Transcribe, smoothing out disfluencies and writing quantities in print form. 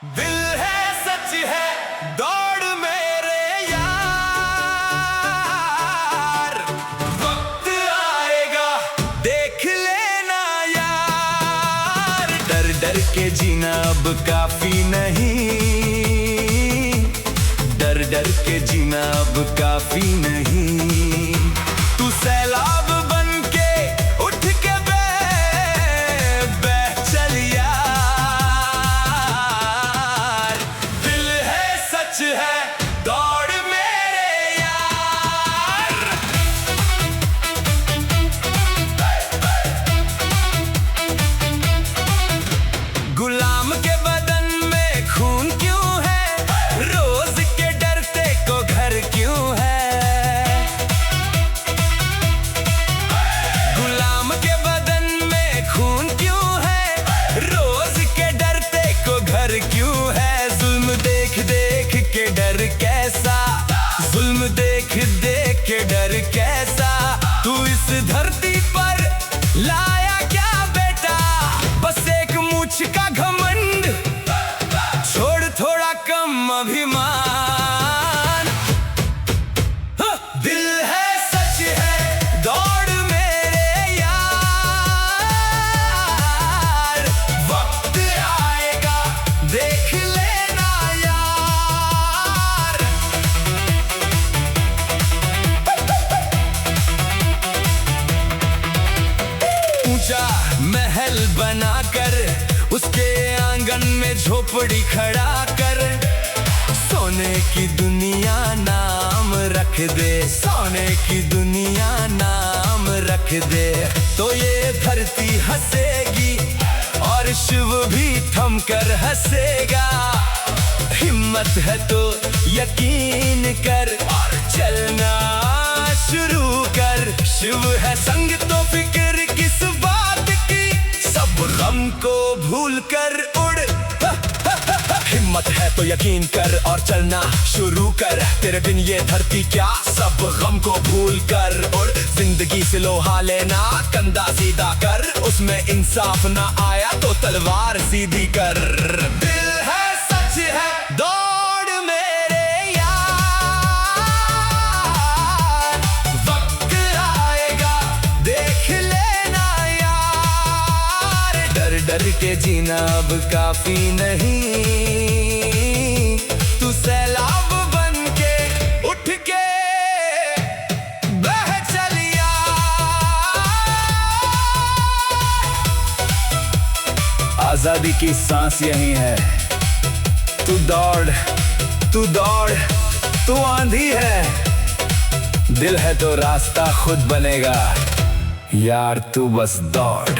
दिल है सच है दौड़ मेरे यार, वक्त आएगा देख लेना यार। डर डर के जीना अब काफी नहीं, डर डर के जीना अब काफी नहीं। तू सैलाब बन के उठ के बह चल यार। दिल है सच है दौड़ मेरे यार। गुलाम के बदन में खून क्यों है, रोज के डरते को घर क्यों है। गुलाम के बदन में खून क्यों है, रोज के डरते को घर क्यों है। जुल्म देख देख के डर कैसा, जुल्म देख देख के डर कैसा। तू इस धरती पर लाया क्या बेटा, बस एक मूछ का घमंड, छोड़ थोड़ा कम अभिमान। दिल है सच है दौड़ मेरे यार, वक्त आएगा देख लेना यार। ऊंचा महल बनाकर उसके आंगन में झोपड़ी खड़ा कर, सोने की दुनिया नाम रख दे, सोने की दुनिया नाम रख दे। तो ये धरती हंसेगी और शिव भी थमकर हंसेगा। हिम्मत है तो यकीन कर और चलना शुरू कर। शिव है संग तो फिक्र किस बात की, सब गम को भूल कर उड़। हिम्मत है तो यकीन कर और चलना शुरू कर। तेरे बिन ये धरती क्या, सब गम को भूल कर उड़। जिंदगी से लोहा लेना, कंधा सीधा कर, उसमें इंसाफ ना आया तो तलवार सीधी कर। दिल है सच है दौड़ मेरे यार, वक्त आएगा देख लेना यार। डर डर के जीना अब काफी नहीं, तू सैलाब बन के उठ के बह चल यार। आजादी की सांस यही है, तू दौड़ तू दौड़, तू आंधी है। दिल है तो रास्ता खुद बनेगा यार, तू बस दौड़।